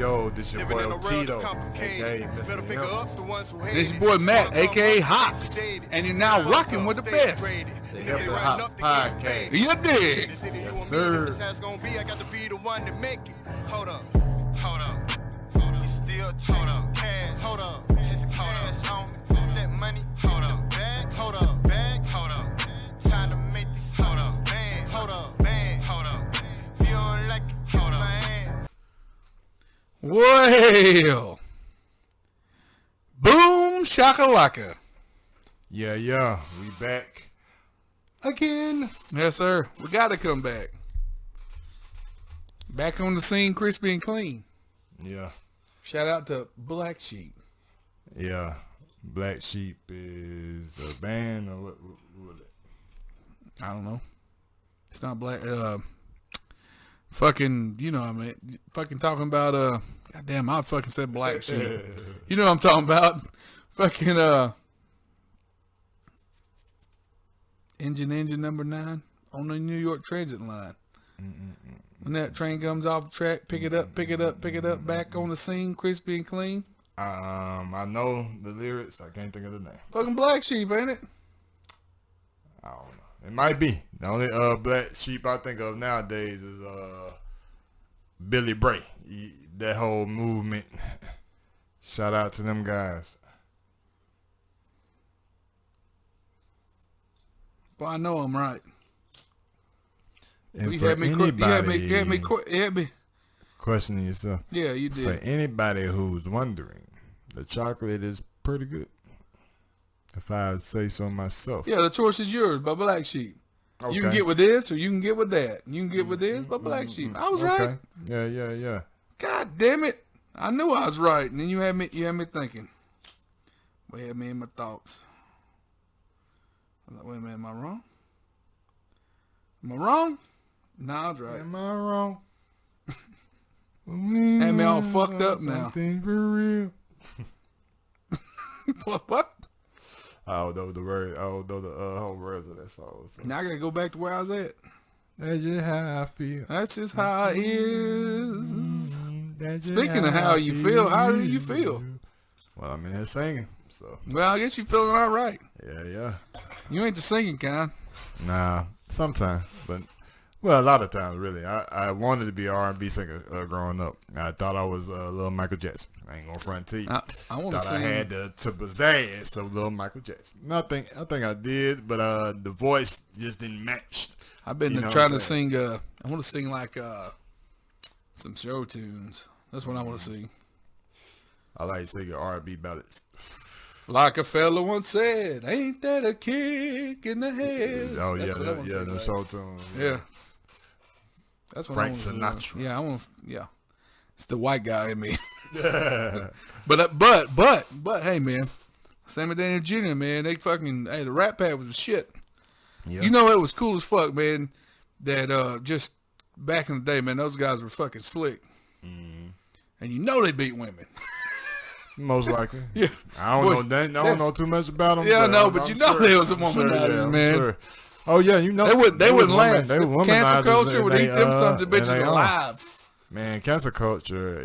Yo, this your boy Tito, aka Mr. Hemp. This your boy Matt, aka Hopz, and you're now rocking with the best. The Hemp&Hopz Podcast. You dig? Yes, sir. Hold up. You still cash. Hold up. Cash on me. That money. Hold up. Bag. Hold up. Time to make this. Hold up. Band. Hold up. You don't like it. Hold up. Well, boom shakalaka. Yeah, we back again. Yes, sir. We got to come back. Back on the scene, crispy and clean. Yeah. Shout out to Black Sheep. Yeah. Black Sheep is a band or what is it? I don't know. It's not black. Fucking, you know what I mean? Fucking talking about, goddamn, I fucking said Black Sheep. You know what I'm talking about? Fucking, engine number 9 on the New York Transit line. When that train comes off the track, pick it up, back on the scene, crispy and clean. I know the lyrics. I can't think of the name. Fucking Black Sheep, ain't it? I don't know. It might be. The only Black Sheep I think of nowadays is Billy Bray. That whole movement. Shout out to them guys. Well, I know I'm right. And You for had me questioning yourself. Yeah, you did. For anybody who's wondering, the chocolate is pretty good. If I say so myself. Yeah, the choice is yours by Black Sheep. Okay. You can get with this or you can get with that. You can get with this by Black Sheep. I was right. Yeah. God damn it. I knew I was right. And then you had me thinking. Well, you had me in my thoughts. I was like, wait a minute, am I wrong? Am I wrong? Nah, I was right. Am I wrong? Had me all fucked up now. Something for real. What? I don't know the word. I don't know the whole words of that song. So. Now I gotta go back to where I was at. That's just how I feel. That's just how it is. That's just Speaking of how you feel, how do you feel? Well, I'm in here singing, so. Well, I guess you feeling all right. Yeah. You ain't the singing kind. Nah, sometimes, but well, a lot of times, really. I wanted to be an R&B singer growing up. I thought I was a little Michael Jackson. I ain't gonna front to you. I want to Thought sing. I had to pizzazz of little Michael Jackson. I think I did, but the voice just didn't match. I've been trying to sing. I want to sing like some show tunes. That's what I want to sing. I like singing R&B ballads. Like a fella once said, "Ain't that a kick in the head?" Oh That's what I wanna sing the like. show tunes. Yeah. That's what Frank I want Sinatra. Yeah, I want. Yeah, it's the white guy in me. Yeah. But hey, man, Sammy Davis Jr., man, the Rat Pack was the shit. Yeah. You know, it was cool as fuck, man. That just back in the day, man, those guys were fucking slick, and you know they beat women. Most likely. Yeah. I don't know too much about them. Yeah, no, but I'm you know sure, there was a I'm womanizer, sure, man. Sure. Oh yeah, you know They wouldn't last. They were womanizers. Cancel culture would eat them sons of and they bitches are. alive. Man, cancel culture,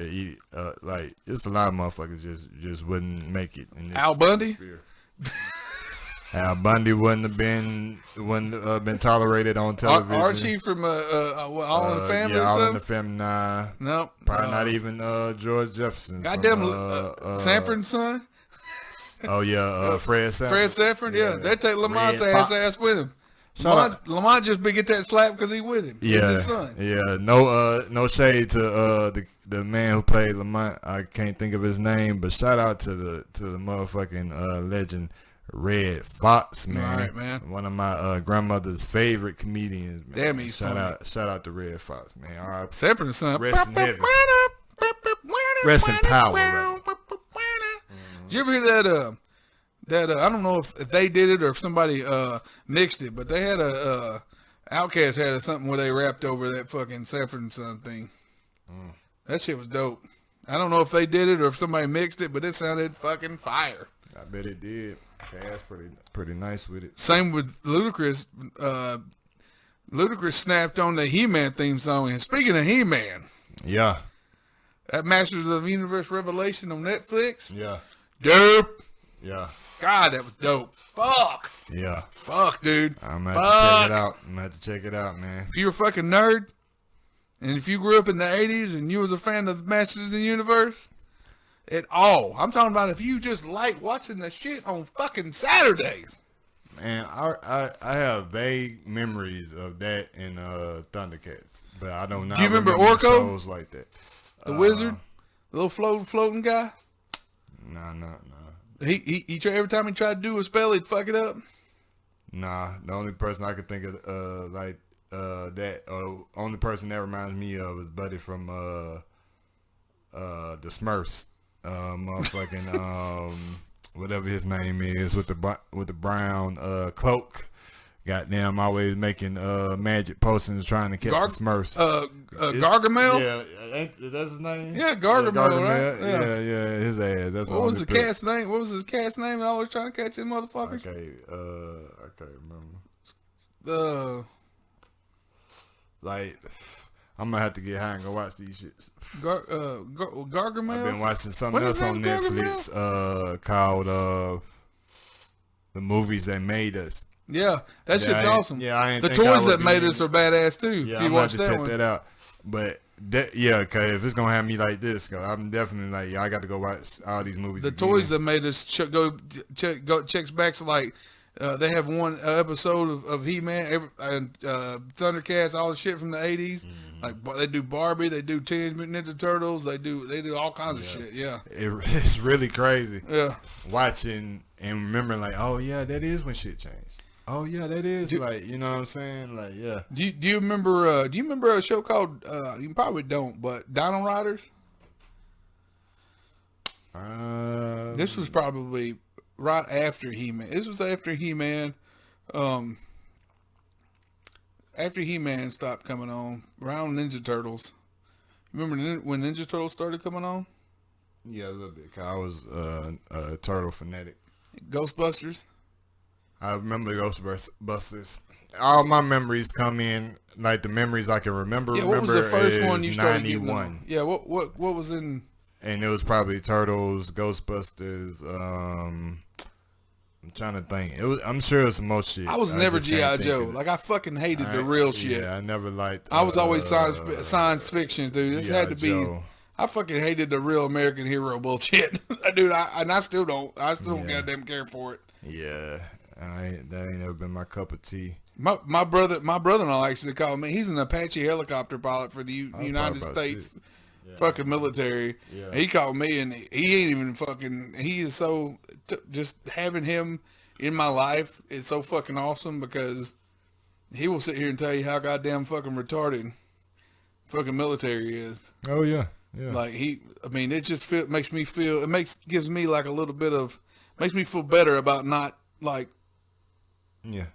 like it's a lot of motherfuckers just wouldn't make it. In this Al Bundy? Al Bundy wouldn't have been tolerated on television. Archie from All in the Family. Yeah, or All something? in the Family. Nah, Nope. probably not even George Jefferson. Goddamn, from, Sanford's son. Oh yeah, Fred Sanford. Fred Sanford. Yeah, they take Lamont's Red Fox. ass with him. Shout Lamont just be get that slap because he with him. Yeah, He's his son. yeah. No shade to the man who played Lamont. I can't think of his name, but shout out to the motherfucking legend Red Fox, man. All right, man. One of my grandmother's favorite comedians. Man. Damn, he's funny. Shout out to Red Fox, man. All right, Sanford's son. Rest in heaven. Rest in power. Rather. Did you ever hear that I don't know if they did it or if somebody mixed it, but they had Outkast had something where they rapped over that fucking Sanford and Son thing. That shit was dope. I don't know if they did it or if somebody mixed it, but it sounded fucking fire. I bet it did. Cass pretty nice with it. Same with Ludacris. Ludacris snapped on the He-Man theme song. And speaking of He-Man, Yeah. That Masters of the Universe Revelation on Netflix. Yeah. Dope. Yeah. God, that was dope. Fuck. Yeah. Fuck, dude. I'm gonna have to check it out. I'm gonna have to check it out, man. If you're a fucking nerd, and if you grew up in the 80s and you was a fan of Masters of the Universe, at all. I'm talking about if you just like watching the shit on fucking Saturdays. Man, I have vague memories of that in Thundercats, but I don't know. Do you remember Orko? Shows like that. The wizard, the little floating guy. Nah. He every time he tried to do a spell, he'd fuck it up. Nah, the only person I could think of only person that reminds me of is Buddy from the Smurfs. Motherfucking whatever his name is with the brown cloak. Goddamn, always making magic potions trying to catch the Smurfs. Gargamel? Yeah, that's his name? Yeah, Gargamel, right? Yeah, his ass. That's what was the cat's name? What was his cat's name? I was trying to catch his motherfuckers. Okay, I can't remember. Like, I'm gonna have to get high and go watch these shits. Gargamel? I've been watching something else on Netflix called The Movies That Made Us. Yeah, that shit's awesome. Yeah, I ain't the think toys that made us are badass too. Yeah, if you I'm watch to that check one. that out. But cause if it's gonna have me like this, cause I'm definitely like, I got to go watch all these movies. The again. toys that made us checks back to like they have one episode of He-Man and Thundercats, all the shit from the 80s. Mm-hmm. Like they do Barbie, they do Teenage Mutant Ninja Turtles, they do all kinds of shit. Yeah, it's really crazy. Yeah, watching and remembering like, oh yeah, that is when shit changed. Oh yeah, that is like, you know what I'm saying? Like, yeah. Do you remember? Do you remember a show called? You probably don't, but Dino Riders. This was probably right after He-Man. This was after He-Man. After He-Man stopped coming on, around Ninja Turtles. Remember when Ninja Turtles started coming on? Yeah, a little bit. 'Cause I was a turtle fanatic. Ghostbusters. I remember Ghostbusters. All my memories come in, like the memories I can remember. Yeah, what was the first one you started 91. Yeah, what was in? And it was probably Turtles, Ghostbusters. I'm trying to think. I'm sure it was some more shit. I was never G.I. Joe. Like I fucking hated the real shit. Yeah, I never liked. I was always science fiction, dude. This had to be. Joe. I fucking hated the real American hero bullshit, dude. I still don't. I still don't goddamn care for it. Yeah. That ain't never been my cup of tea. My brother-in-law actually called me. He's an Apache helicopter pilot for the United States fucking military. Yeah. He called me and he ain't even fucking. He is so just having him in my life is so fucking awesome because he will sit here and tell you how goddamn fucking retarded fucking military is. Oh yeah, yeah. Like it just makes me feel. Gives me like a little bit of makes me feel better about not like. Yeah.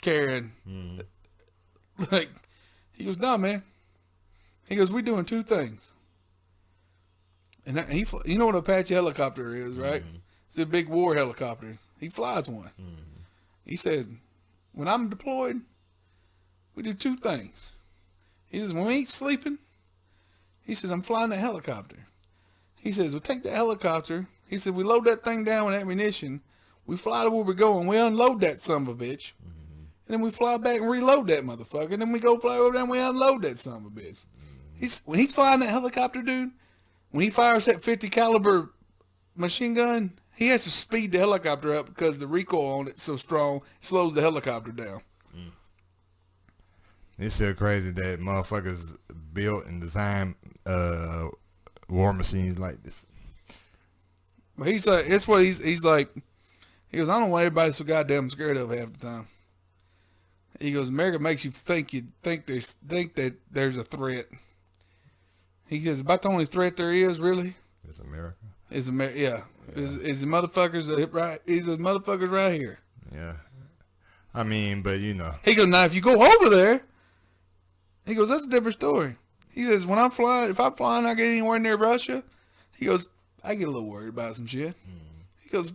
Karen. Like, he goes, no, man. He goes, we're doing two things. And you know what an Apache helicopter is, right? Mm-hmm. It's a big war helicopter. He flies one. Mm-hmm. He said, when I'm deployed, we do two things. He says, when we ain't sleeping, he says, I'm flying that helicopter. He says, we take that helicopter. He said, we load that thing down with ammunition. We fly to where we're going. We unload that son of a bitch. Mm-hmm. And then we fly back and reload that motherfucker. And then we go fly over there and we unload that son of a bitch. Mm-hmm. When he's flying that helicopter, dude, when he fires that 50 caliber machine gun, he has to speed the helicopter up because the recoil on it's so strong, it slows the helicopter down. Mm. It's still crazy that motherfuckers built and designed war machines like this. But he's like, it's what he's like. He goes, I don't know why everybody's so goddamn scared of half the time. He goes, America makes you think that there's a threat. He goes, about the only threat there is, really. It's America. Is America? Yeah. Is the motherfuckers right? He's the motherfuckers right here. Yeah. I mean, but you know. He goes, now if you go over there, he goes, that's a different story. He says, when I'm flying, if I'm flying, I get anywhere near Russia. He goes, I get a little worried about some shit. He goes,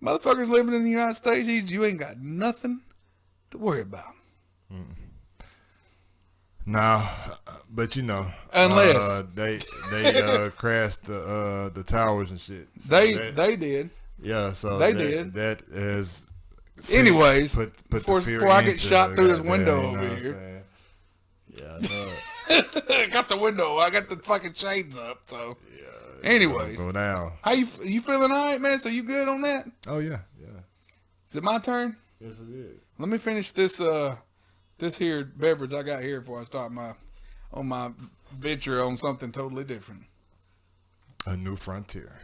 motherfuckers living in the United States, you ain't got nothing to worry about. No, but Unless they crashed the towers and shit. So they did. Yeah, so they did. That is. Anyways, put before the fear I get into shot through this goddamn, window you know over what I'm here. saying? Yeah, I know it. Got the window. I got the fucking shades up. So, Yeah. anyways, Go down. how you feeling? All right, man. So you good on that? Oh yeah. Is it my turn? Yes, it is. Let me finish this this here beverage I got here before I start my venture on something totally different. A new frontier.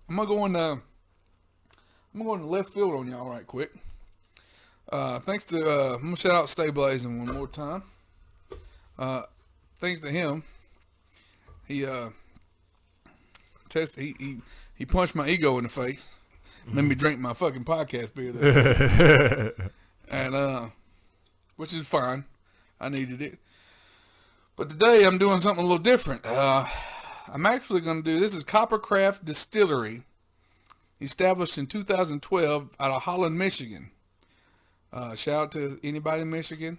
I'm gonna go into left field on y'all right quick. Thanks to I'm gonna shout out Stay Blazing one more time. Thanks to him, he punched my ego in the face, made me drink my fucking podcast beer that day. And which is fine. I needed it. But today I'm doing something a little different. I'm actually going to do, this is Coppercraft Distillery, established in 2012 out of Holland, Michigan. Shout out to anybody in Michigan.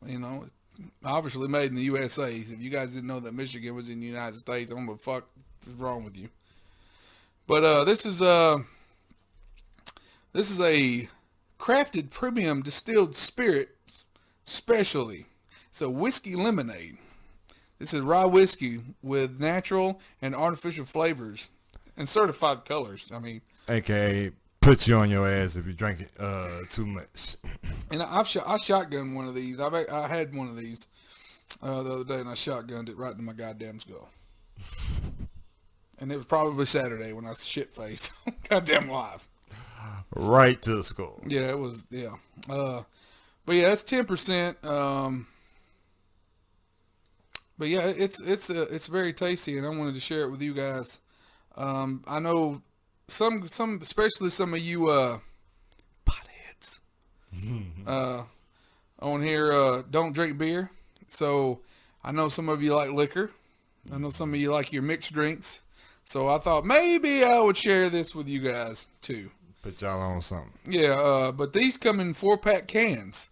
You know, obviously made in the USA. If you guys didn't know that Michigan was in the United States, I don't know what the fuck is wrong with you. But this is a crafted premium distilled spirit specialty. It's a whiskey lemonade. This is rye whiskey with natural and artificial flavors and certified colors. I mean, AKA put you on your ass if you drink it too much. And I shotgunned one of these. I had one of these the other day, and I shotgunned it right into my goddamn skull. And it was probably Saturday when I was shit-faced goddamn live. Right to the skull. Yeah, it was, yeah. But yeah, it's 10%. But yeah, it's very tasty, and I wanted to share it with you guys. I know some especially some of you potheads on here don't drink beer. So I know some of you like liquor. I know some of you like your mixed drinks. So I thought maybe I would share this with you guys too. Put y'all on something. Yeah, but these come in 4-pack cans.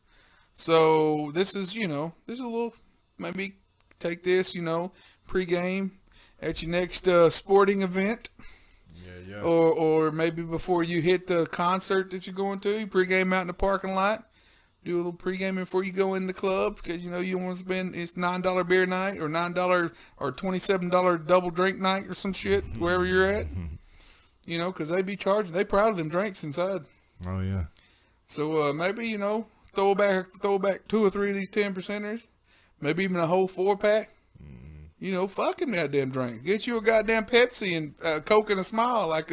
So this is, this is a little, maybe take this, pregame at your next sporting event. Yeah. Or maybe before you hit the concert that you're going to, you pregame out in the parking lot. Do a little pregame before you go in the club because, you don't want to spend, it's $9 beer night or $9 or $27 double drink night or some shit, wherever you're at. Because they be charging, they proud of them drinks inside. Oh, yeah. So maybe, throw back 2 or 3 of these 10%ers, maybe even a whole 4-pack. Fucking goddamn drink. Get you a goddamn Pepsi and Coke and a smile like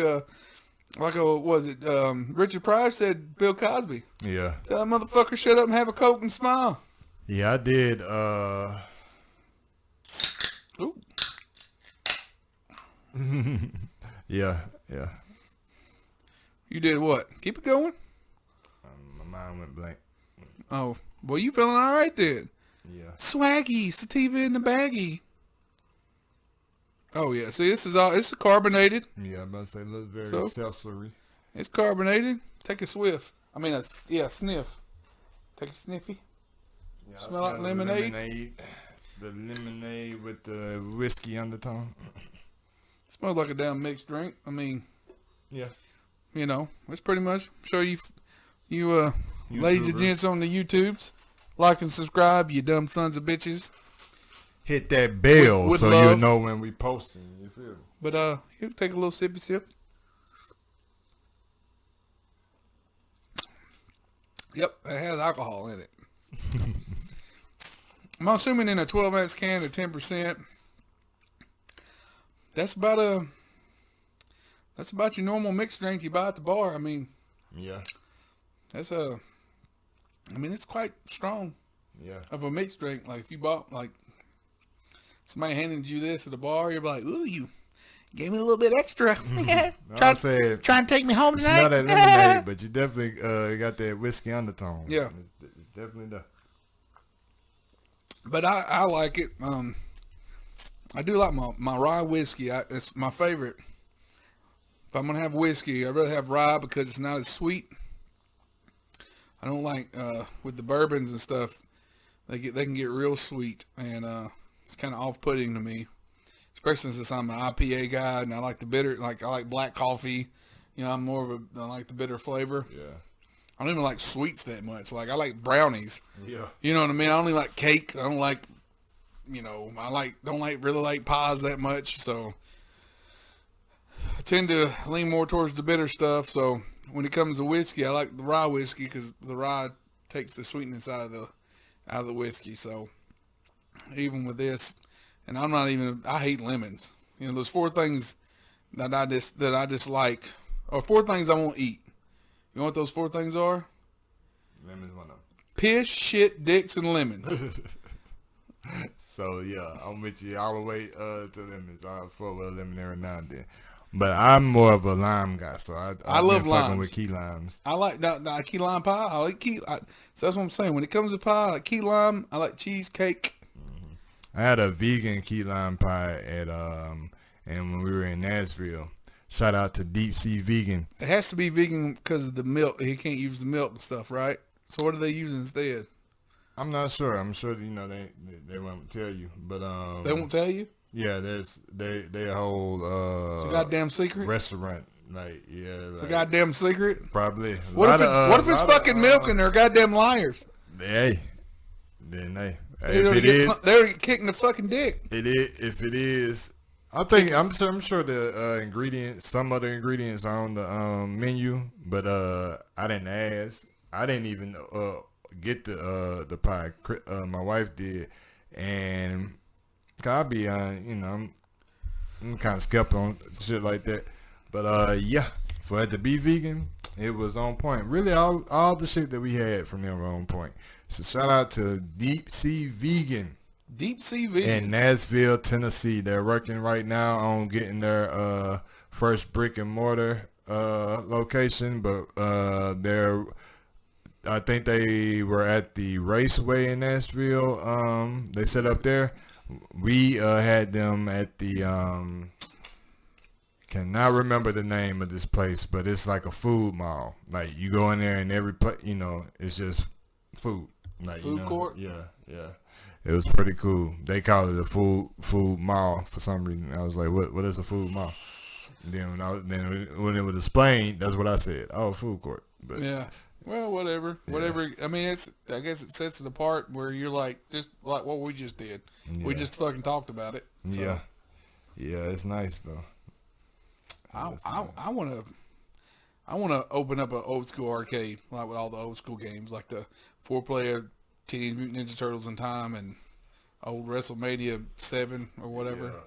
Richard Pryor said Bill Cosby. Yeah. Tell that motherfucker shut up and have a Coke and smile. Yeah, I did. Ooh. Yeah. You did what? Keep it going? My mind went blank. Oh, well, you feeling all right then? Yeah. Swaggy, sativa in the baggie. Oh yeah, see, it's carbonated. Yeah, I'm about to say it looks very seltzery. It's carbonated. Take a sniff. Sniff. Take a sniffy. Yeah, Smell like lemonade. The lemonade with the whiskey undertone. Smells like a damn mixed drink. I mean, yeah. It's pretty much. Show you ladies and gents on the YouTubes. Like and subscribe, you dumb sons of bitches. Hit that bell with so love. you'll know when we posting. You feel me? But you take a little sippy sip. Yep, it has alcohol in it. I'm assuming in a 12-ounce can at 10%. That's about your normal mixed drink you buy at the bar. I mean, yeah. That's it's quite strong. Yeah. Of a mixed drink. Like if you bought somebody handed you this at the bar, you're like, ooh, you gave me a little bit extra. Trying to take me home tonight. It's not that lemonade, but you definitely got that whiskey undertone. Yeah. It's definitely there. But I like it. I do like my rye whiskey. It's my favorite. If I'm going to have whiskey, I'd rather have rye because it's not as sweet. I don't like, with the bourbons and stuff, They can get real sweet, and it's kind of off-putting to me, especially since I'm an IPA guy and I like the bitter. Like I like black coffee. You know, I like the bitter flavor. Yeah. I don't even like sweets that much. Like I like brownies. Yeah. You know what I mean? I only like cake. I don't like, really like pies that much. So I tend to lean more towards the bitter stuff. So when it comes to whiskey, I like the rye whiskey because the rye takes the sweetness out of the whiskey. So even with this, and I hate lemons. You know, those 4 things that I dislike, or 4 things I won't eat. You know what those 4 things are? Lemon's one of them. Piss, shit, dicks, and lemons. So yeah, I'm with you all the way to lemons. I fuck with a lemon every now and then, but I'm more of a lime guy. So I love been fucking limes. with key limes. I like the key lime pie. I like so that's what I'm saying. When it comes to pie, I like key lime. I like cheesecake. I had a vegan key lime pie at and when we were in Nashville. Shout out to Deep Sea Vegan. It has to be vegan because of the milk. He can't use the milk and stuff, right? So what do they use instead? I'm not sure. I'm sure they won't tell you, but They won't tell you? Yeah, they a whole It's a goddamn secret? restaurant. Like It's a goddamn secret? Probably. What if it's fucking milk and they're goddamn liars? Hey, then they. If it is, they're kicking the fucking dick. it is. If it is, I'm sure the ingredients, some other ingredients are on the menu, but I didn't ask. I didn't even get the pie. My wife did, and I be I'm kind of skeptical on shit like that. But yeah, for it to be vegan, it was on point. Really, all the shit that we had from them were on point. So shout out to Deep Sea Vegan. Deep Sea Vegan. In Nashville, Tennessee. They're working right now on getting their first brick and mortar location, but I think they were at the Raceway in Nashville. They set up there. We had them at the cannot remember the name of this place, but it's like a food mall. Like you go in there and every it's just food. Like food court. Yeah. It was pretty cool. They called it a food mall for some reason. I was like, what is a food mall? And then when it was explained, that's what I said. Oh, food court. But yeah. Well, whatever. Yeah. Whatever. I mean, I guess it sets it apart where you're like, just like what we just did. Yeah. We just fucking talked about it. So. Yeah. Yeah, it's nice though. I want to open up an old school arcade, like with all the old school games, like the 4-player Teenage Mutant Ninja Turtles in Time and old WrestleMania 7 or whatever. Yeah.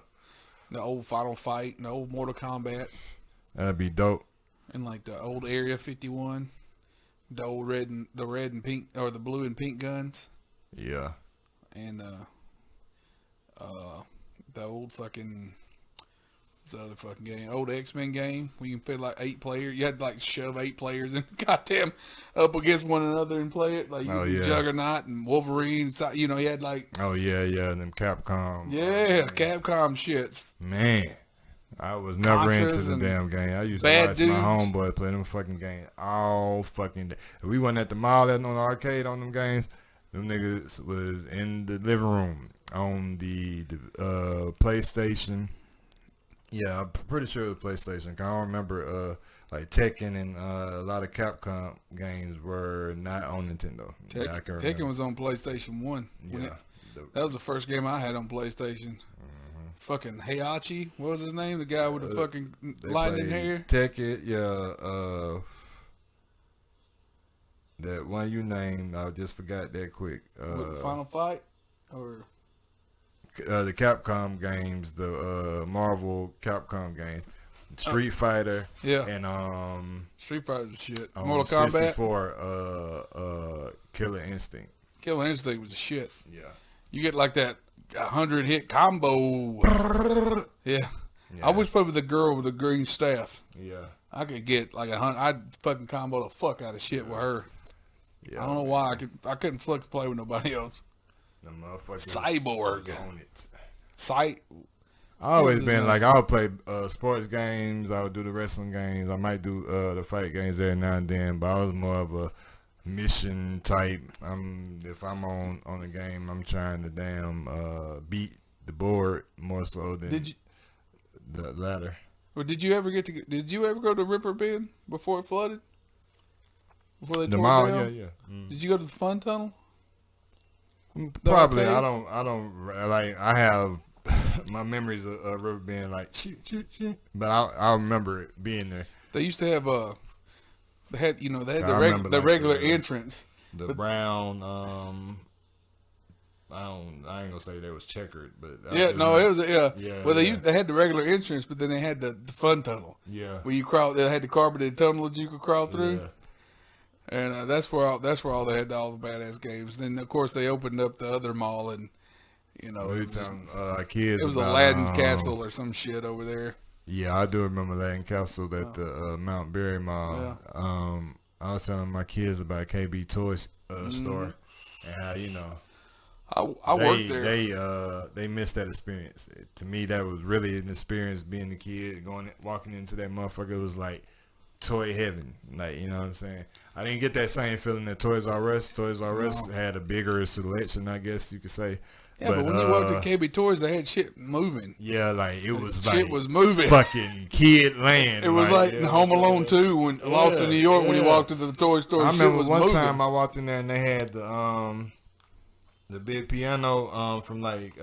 The old Final Fight and the old Mortal Kombat. That'd be dope. And like the old Area 51, the old red and pink, or the blue and pink guns. Yeah. And the old fucking. What's the other fucking game? Old X-Men game where you can fit like 8 players. You had to like shove 8 players in goddamn up against one another and play it. Like Juggernaut and Wolverine. You know, he had like. Oh yeah, and them Capcom. Yeah, Capcom shits. Man, I was never into the damn game. I used to watch my homeboy play them fucking games all fucking day. If we wasn't at the mall on the arcade on them games, them niggas was in the living room on the PlayStation. Yeah, I'm pretty sure it was PlayStation. I don't remember like Tekken and a lot of Capcom games were not on Nintendo. Tekken was on PlayStation 1. Yeah. That was the first game I had on PlayStation. Mm-hmm. Fucking Heihachi, what was his name? The guy with the fucking lightning hair? Tekken, yeah. That one you named, I just forgot that quick. Final Fight? Or... the Capcom games, the Marvel Capcom games, Street Fighter, and Street Fighter's shit. Mortal Kombat, 64, Killer Instinct. Killer Instinct was the shit. Yeah, you get like that 100-hit combo. Yeah, I wish play with the girl with the green staff. Yeah, I could get like 100. I'd fucking combo the fuck out of shit with her. Yeah, I don't know why I couldn't fucking play with nobody else. Cyborg on it. I always been like I would play sports games. I would do the wrestling games. I might do the fight games every now and then. But I was more of mission type. If I'm on the game, I'm trying to damn beat the board more so than the ladder. Well, did you ever go to River Bend before it flooded? Before they The tore mall, it down? yeah. Did you go to the fun tunnel? Probably. arcade? I don't like. I have my memories of River Bend like shoot, but I remember it being there. They used to have they had remember the like regular the- entrance. The brown. I ain't gonna say they was checkered, but It was Yeah, Well, yeah. they had the regular entrance, but then they had the fun tunnel. Yeah. Where you crawl, they had the carpeted tunnel that you could crawl through. Yeah. And that's where all they had all the badass games. Then of course they opened up the other mall, and We it were was, telling kids. it was about, Aladdin's Castle or some shit over there. Yeah, I do remember Aladdin Castle at the Mount Berry Mall. Yeah. I was telling my kids about KB Toys store, and how I worked there. They missed that experience. To me, that was really an experience being a kid walking into that motherfucker. It was like toy heaven, like you know what I'm saying. I didn't get that same feeling at Toys R Us. Toys R Us had a bigger selection, I guess you could say. Yeah, but when you walked to KB Toys, they had shit moving. Yeah, like it was Shit like was moving. fucking kid land. It was like in Home Alone 2 when Lost in New York when he walked into the toy store. I shit remember was one moving. time I walked in there and they had the big piano from like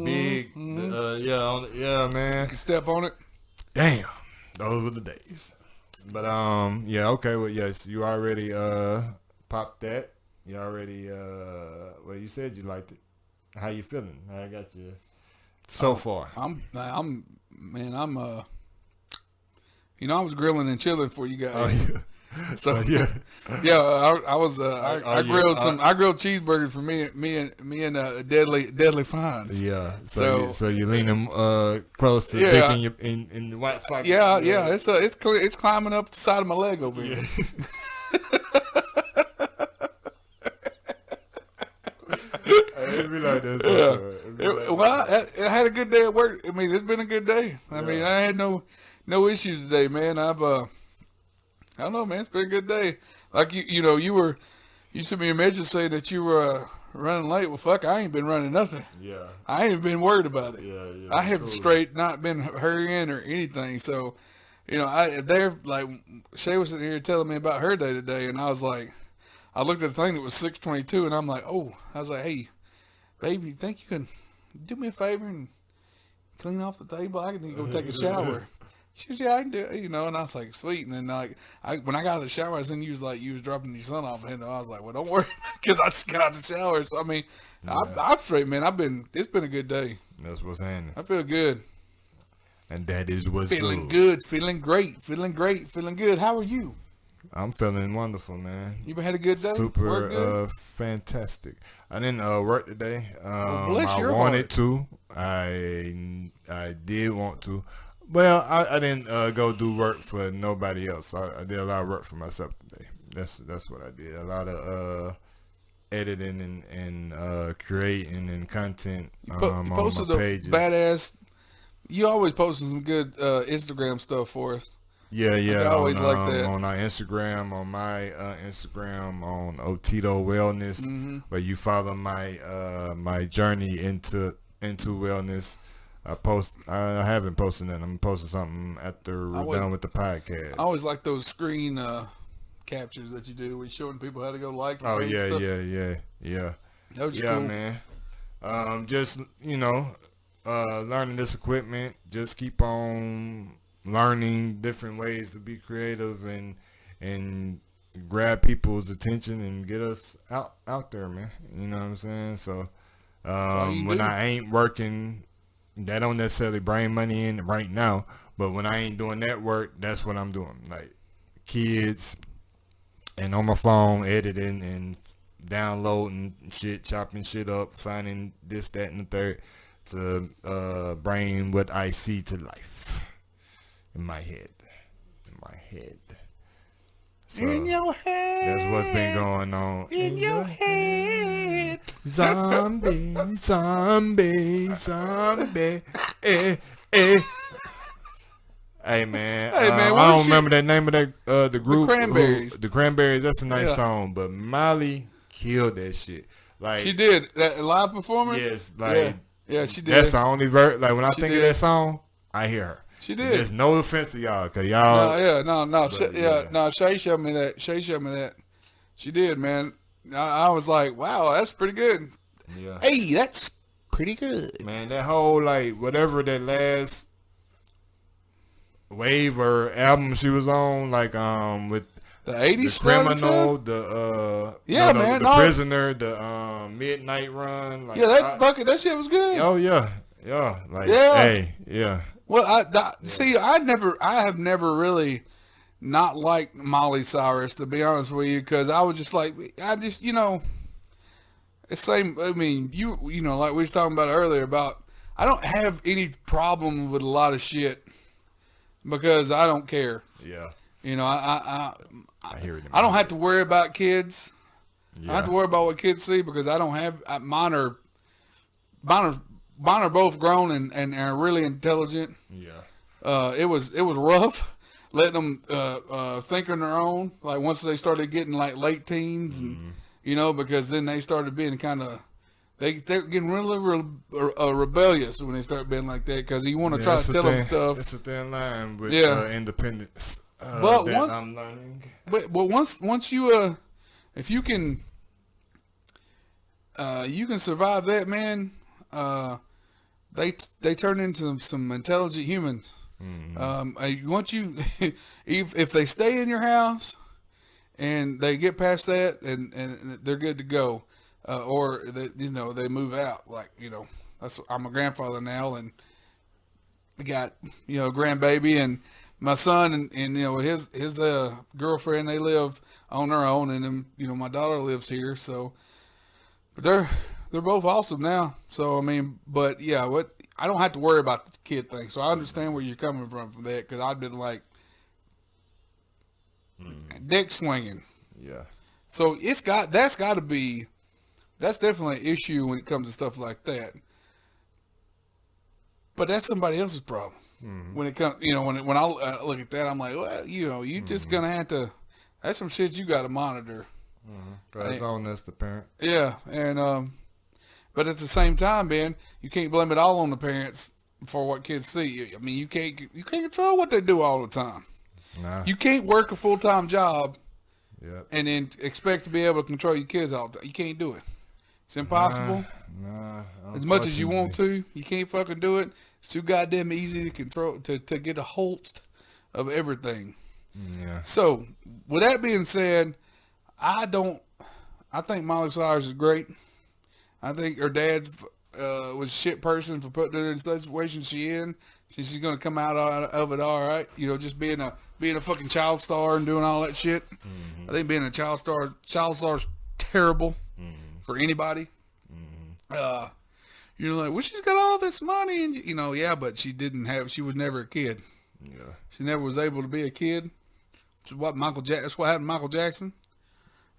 Big yeah man. You could step on it. Damn, those were the days. But yeah, okay, well yes, you already popped that. You already well you said you liked it. How you feeling? How I got you so far? I was grilling and chilling for you guys. Oh yeah. So yeah. I was I grilled I grilled cheeseburgers for me and Deadly Fines. Yeah. So you leaning close to Yeah. dick in the white spot. Yeah, it's climbing up the side of my leg over here. It'd be like this. I had a good day at work. I mean, it's been a good day. I mean, I had no issues today, man. I don't know, man. It's been a good day. Like you sent me a message saying that you were running late. Well, fuck, I ain't been running nothing. Yeah. I ain't been worried about it. Yeah. I have straight not been hurrying or anything. So, they're like Shay was sitting here telling me about her day today, and I was like, I looked at the thing that was 6:22, and I'm like, oh, I was like, hey, baby, think you can do me a favor and clean off the table? I can go take a shower. She was, yeah, I can do it, and I was like, sweet. And then when I got out of the shower, I was you was dropping your son off, and I was like, well, don't worry, because I just got out of the shower. So I mean, I'm straight, man. It's been a good day. That's what's happening. I feel good. And that is what's Feeling up. good, feeling great, feeling good. How are you? I'm feeling wonderful, man. You had a good day? Work Super good? fantastic. I didn't work today. Bless I your wanted heart. to. I did want to. Well, I didn't go do work for nobody else. I did a lot of work for myself today. That's what I did. A lot of editing and creating and content You on posted my a pages. badass. You always posting some good Instagram stuff for us. Yeah. I always on, like that. On our Instagram, on my Instagram, on Otito Wellness, where you follow my my journey into wellness. I haven't posted that. I'm posting something after we're done with the podcast. I always like those screen captures that you do. Where you're showing people how to go like. Oh and yeah, stuff. yeah. Those are Yeah, cool. man. Just learning this equipment. Just keep on learning different ways to be creative and grab people's attention and get us out there, man. You know what I'm saying? So when I ain't working, that don't necessarily bring money in right now. But when I ain't doing that work, that's what I'm doing. Like kids and on my phone editing and downloading shit, chopping shit up, finding this, that, and the third to bring what I see to life in my head. So in your head. that's what's been going on. In your head. Zombie. Hey man, man, I don't remember that name of that the group. Cranberries. The Cranberries. That's a nice Yeah. song, but Molly killed that shit. Like She did that live performance. yes, like yeah, she did. that's the only verse. Like when I She think did. of that song, I hear her. She did. There's no offense to y'all, cause y'all. No. Shay showed me that. She did, man. I was like, wow, that's pretty good. Yeah. Hey, that's pretty good. Man, that whole like whatever that last wave or album she was on, like with The 80s the stuff, Criminal, the Prisoner, the Midnight Run. Like, Yeah, that shit was good. Oh yeah, like Yeah. hey, yeah. Well, see, I have never really not liked Molly Cyrus, to be honest with you, because I was just like, it's same. I mean, you know, like we was talking about earlier about, I don't have any problem with a lot of shit because I don't care. Yeah. You know, I hear it. I don't have to worry about kids. Yeah. I have to worry about what kids see because I don't have mine are both grown and are really intelligent. Yeah. It was rough letting them think on their own. Like once they started getting like late teens, and you know, because then they started being kind of they're getting really rebellious when they start being like that because you want to try to tell them stuff. It's a thin line with independence. But that once I'm learning. But once you if you can survive that, man, they turn into some intelligent humans. Once you if they stay in your house and they get past that and they're good to go, or they move out. Like I'm a grandfather now and we got a grandbaby and my son and his girlfriend, they live on their own, and then my daughter lives here. So, but they're both awesome now. So I mean, but yeah, I don't have to worry about the kid thing. So I understand where you're coming from that because I've been like dick swinging. Yeah. So that's definitely an issue when it comes to stuff like that. But that's somebody else's problem. When it comes, when I look at that, I'm like, well, you just gonna have to. That's some shit you got to monitor. That's on us, the parent. Yeah, and but at the same time, Ben, you can't blame it all on the parents for what kids see. I mean, you can't control what they do all the time. Nah. You can't work a full-time job Yep. and then expect to be able to control your kids all the time. You can't do it. It's impossible. Nah. As much as you want to, you can't fucking do it. It's too goddamn easy to control, to get a hold of everything. Yeah. So, with that being said, I think Molly Cyrus is great. I think her dad was a shit person for putting her in the situation she's in. She's going to come out of it all right. Just being a fucking child star and doing all that shit. I think being a child star is terrible for anybody. Like, well, she's got all this money, and yeah, but she was never a kid. Yeah. She never was able to be a kid. That's what happened to Michael Jackson.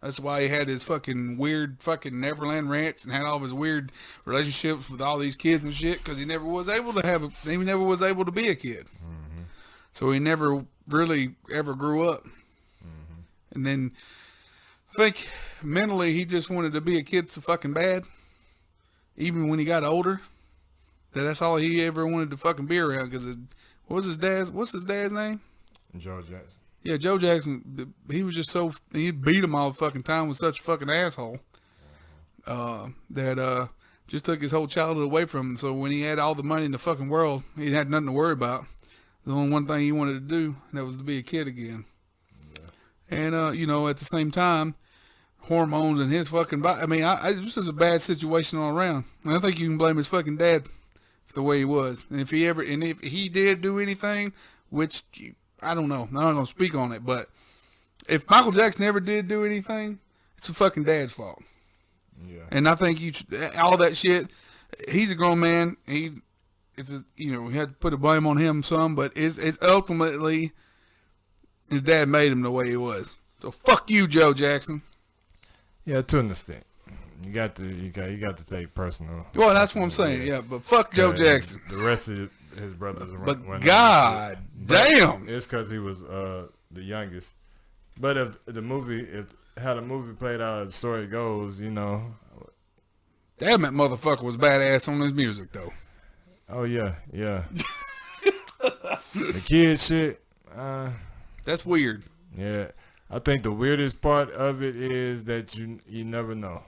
That's why he had his fucking weird fucking Neverland Ranch and had all of his weird relationships with all these kids and shit because he never was able to be a kid. So he never really ever grew up. And then I think mentally he just wanted to be a kid so fucking bad. Even when he got older, that's all he ever wanted to fucking be around. Because what's his dad's name? Joe Jackson. Yeah, Joe Jackson. He was just he beat him all the fucking time, was such a fucking asshole. That just took his whole childhood away from him. So when he had all the money in the fucking world, he had nothing to worry about. The only one thing he wanted to do, and that was to be a kid again. Yeah. And at the same time, hormones in his fucking body. I mean, this is a bad situation all around. And I think you can blame his fucking dad for the way he was. And if he did do anything, which I don't know, I'm not gonna speak on it, but if Michael Jackson ever did do anything, it's the fucking dad's fault. Yeah. And I think all that shit. He's a grown man. We had to put the blame on him some, but it's ultimately his dad made him the way he was. So fuck you, Joe Jackson. Yeah, to an extent. You got to take personal. Well, that's what I'm saying. Yeah, but fuck Joe Jackson. The rest of his brothers. But God damn, it's because he was the youngest. But if how the movie played out, the story goes, you know. Damn, that motherfucker was badass on his music though. Oh yeah. The kid shit. That's weird. Yeah, I think the weirdest part of it is that you never know.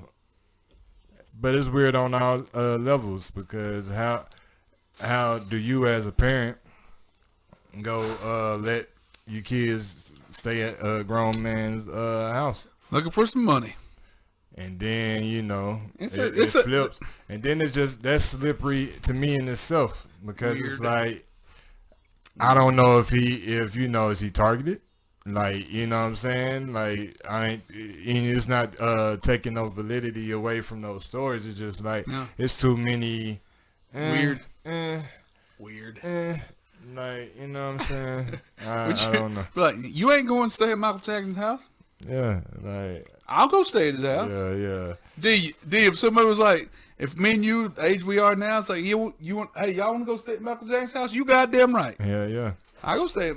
But it's weird on all levels because how do you as a parent go let your kids stay at a grown man's house looking for some money, and then you know it flips, and then it's just that's slippery to me in itself because weird. It's like I don't know if you know is he targeted. Like, you know what I'm saying? Like, it's not taking no validity away from those stories. It's just like, it's too many. Weird. Like, you know what I'm saying? I don't know. Like, you ain't going to stay at Michael Jackson's house? Yeah, like. I'll go stay at his house. Yeah. D, if somebody was like, if me and you, the age we are now, it's like, hey, y'all want to go stay at Michael Jackson's house? You goddamn right. Yeah. I'll go stay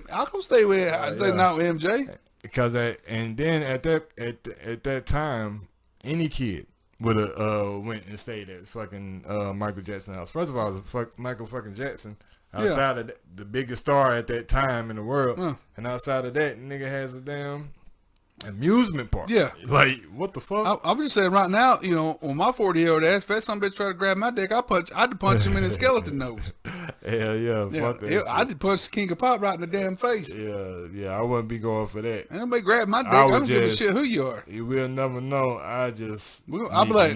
with not with MJ. Because and then at that time, any kid would have went and stayed at fucking Michael Jackson's house. First of all, Michael fucking Jackson outside of the biggest star at that time in the world, and outside of that, nigga has a damn amusement park. Yeah, like what the fuck? I'm just saying right now, you know, on my 40-year-old ass, if that some bitch try to grab my dick, I'd punch him in the skeleton nose. Hell yeah, fuck that. I'd punch King of Pop right in the damn face. Yeah, I wouldn't be going for that. Anybody grab my dick, I don't give a shit who you are. You will never know. I'll be like,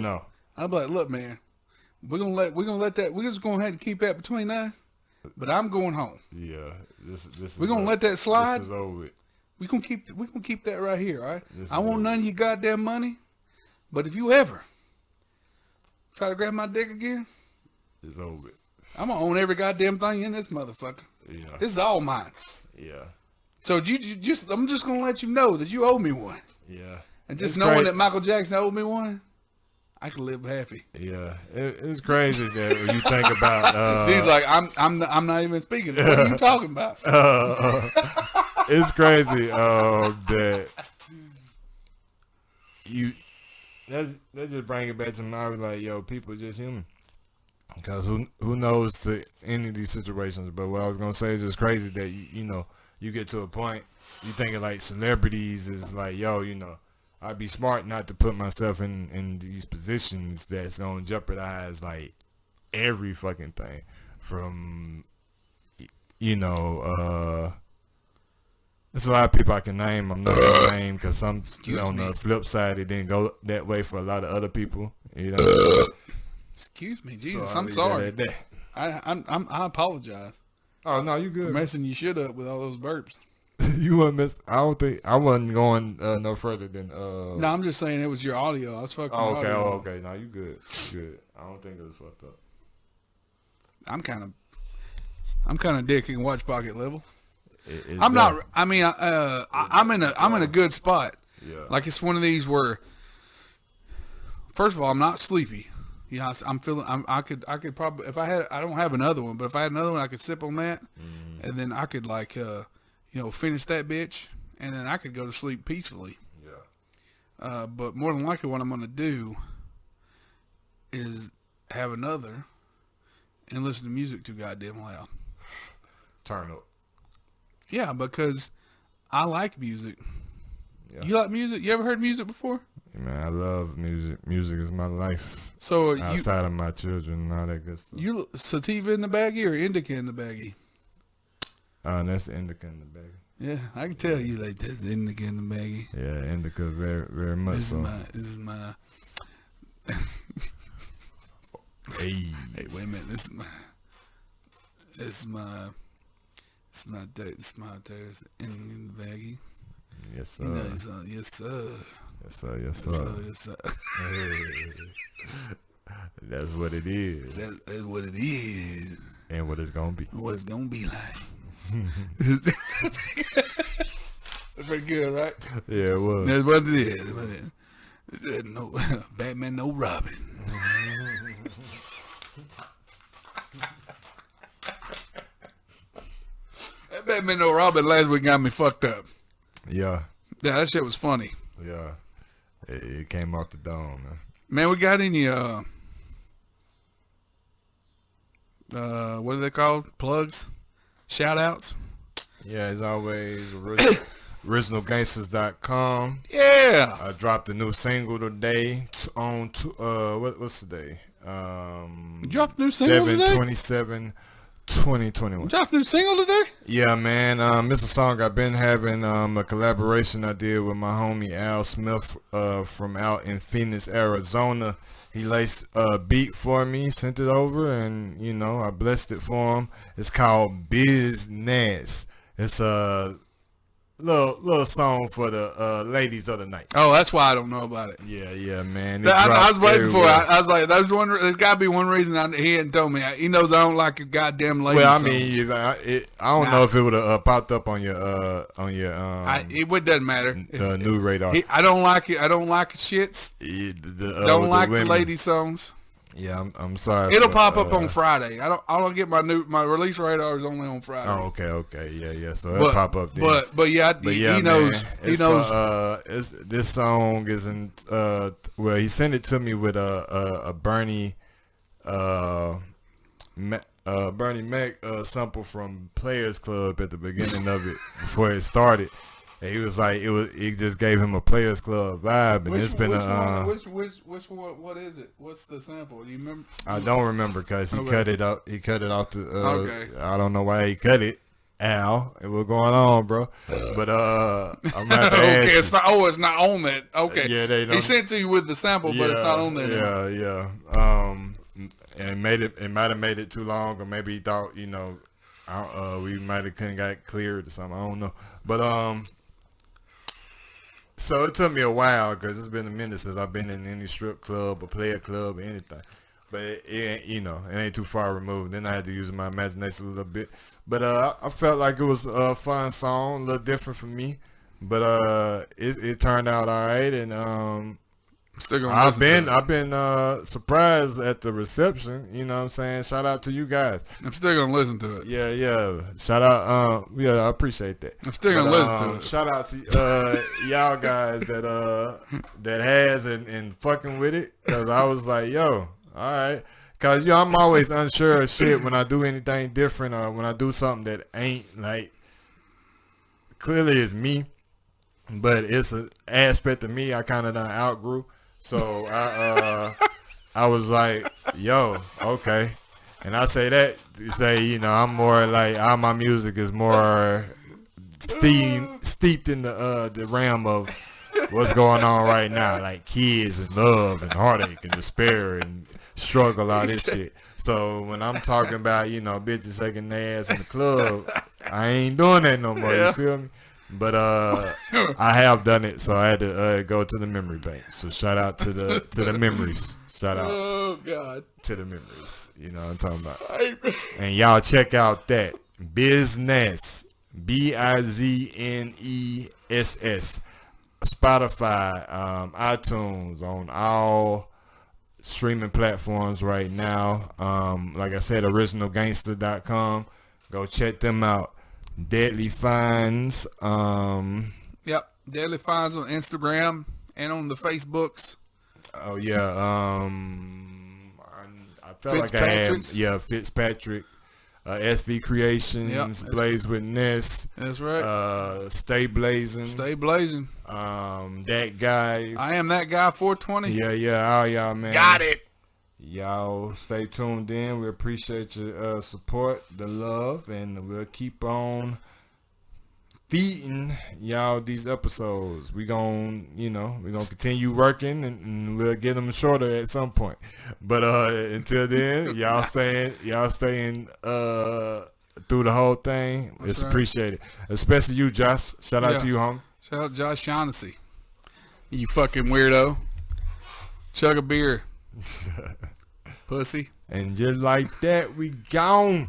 look, man, we're just gonna have to keep that between us. But I'm going home. Yeah, this we're gonna let that slide. This is over with. We gonna keep that right here, all right? I want none of your goddamn money, but if you ever try to grab my dick again, it's over. I'm gonna own every goddamn thing in this motherfucker. Yeah, this is all mine. Yeah. So I'm just gonna let you know that you owe me one. Yeah. And just knowing that Michael Jackson owed me one, I can live happy. Yeah, it's crazy that when you think about. He's like, I'm not even speaking. What are you talking about? It's crazy that that just bring it back to me. I was like, yo, people are just human. Because who knows to any of these situations. But what I was gonna say is just crazy that you know you get to a point you thinking like celebrities is like, yo, you know, I'd be smart not to put myself in these positions that's gonna jeopardize like every fucking thing from, you know, there's a lot of people I can name. I'm not gonna name because some on the flip side it didn't go that way for a lot of other people. You know. Excuse me, Jesus, so I'm sorry. I apologize. Oh no, you good? For messing your shit up with all those burps. You weren't miss. I don't think I wasn't going no further than. No, I'm just saying it was your audio. I was fucking. Oh, okay, okay. No, you good. Good. I don't think it was fucked up. I'm kind of dicking watch pocket level. I'm not. I mean, I'm in a good spot. Yeah. Like it's one of these where, first of all, I'm not sleepy. Yeah, I'm feeling. I could probably if I had. I don't have another one, but if I had another one, I could sip on that, and then I could like, finish that bitch, and then I could go to sleep peacefully. Yeah. But more than likely, what I'm gonna do is have another and listen to music too goddamn loud. Turn up. Yeah, because I like music. Yeah. You like music? You ever heard music before? Man, I love music. Music is my life. So outside of my children and all that good stuff. You sativa in the baggie or indica in the baggie? That's indica in the baggie. Yeah, I can tell you like that's indica in the baggie. Yeah, indica very, very much this so. This is my. Hey, wait a minute. This is my taste in the baggie. Yes, sir. You know, yes, sir. Yes, sir. Yes, sir. Yes, sir. That's what it is. That's what it is. And what it's gonna be. What it's gonna be like. That's pretty good, right? Yeah, it was. That's what it is. No Batman, no Robin. let me know Robin last week got me fucked up. Yeah. Yeah, that shit was funny. Yeah. It came off the dome, man. Man, we got any what are they called? Plugs? Shout outs? Yeah, as always, originalgangsters.com. Yeah. I dropped a new single today on what's the day? You dropped a new single today? 7/27/2021. You dropped a new single today? Yeah, man. It's a song I've been having a collaboration I did with my homie Al Smith from out in Phoenix, Arizona. He laced a beat for me, sent it over, and I blessed it for him. It's called Business. It's a little song for the ladies of the night. Oh, that's why I don't know about it. Yeah, man. I was waiting for it. I was like, I was wondering. There's got to be one reason he hadn't told me. He knows I don't like your goddamn ladies. Well, I mean, I don't know if it would have popped up on your it doesn't matter. The new radar. I don't like it. I don't like shits. Don't like the lady songs. Yeah, I'm sorry. It'll pop up on Friday. I don't get my release radar is only on Friday. Oh, okay, yeah. So it'll pop up then. But yeah, he knows. Man, he knows. This song isn't. Well, he sent it to me with a Bernie Mac sample from Players Club at the beginning of it before it started. And he was like, it just gave him a Players Club vibe, and it's been which one? What is it? What's the sample? Do you remember? I don't remember because he cut it up. He cut it off the. Okay. I don't know why he cut it. Al, what's going on, bro? But I'm not. Okay, it's not. Oh, it's not on that. Okay. Yeah, they don't. He sent to you with the sample, but it's not on there. Yeah. And it might have made it too long, or maybe he thought, we might have couldn't got cleared or something. I don't know, but So it took me a while because it's been a minute since I've been in any strip club or player club or anything. But it ain't too far removed. Then I had to use my imagination a little bit. But I felt like it was a fun song, a little different for me. But it turned out all right, and I've been surprised at the reception. You know what I'm saying? Shout out to you guys. I'm still gonna listen to it. Yeah. Shout out. I appreciate that. I'm still gonna listen to it. Shout out to y'all guys that has and fucking with it, because I was like, yo, all right. Because I'm always unsure of shit when I do anything different or when I do something that ain't like clearly it's me, but it's an aspect of me I kind of done outgrew. So I was like, yo, okay. And I say that to say, I'm more like, all my music is more steeped in the realm of what's going on right now, like kids and love and heartache and despair and struggle, all this shit. So when I'm talking about, bitches shaking their ass in the club, I ain't doing that no more. You feel me? But I have done it, so I had to go to the memory bank. So shout out to the memories. Shout out. Oh God. To the memories. You know what I'm talking about. And y'all check out that Business, BIZNESS, Spotify, iTunes, on all streaming platforms right now. Like I said, originalgangster.com. Go check them out. Deadly Finds. Yep, Deadly Finds on Instagram and on the Facebooks. Oh yeah. I felt like I had Fitzpatrick, SV Creations, Blaze with Ness. That's right. Stay Blazing. That guy. I am that guy. 420. Yeah. All y'all, man. Got it. Y'all stay tuned in. We appreciate your support, the love, and we'll keep on feeding y'all these episodes. We're gonna continue working, and we'll get them shorter at some point. But until then, y'all staying through the whole thing. It's appreciated, especially you, Josh. Shout out to you, homie. Shout out Josh Shaughnessy. You fucking weirdo. Chug a beer. Pussy. And just like that, we gone.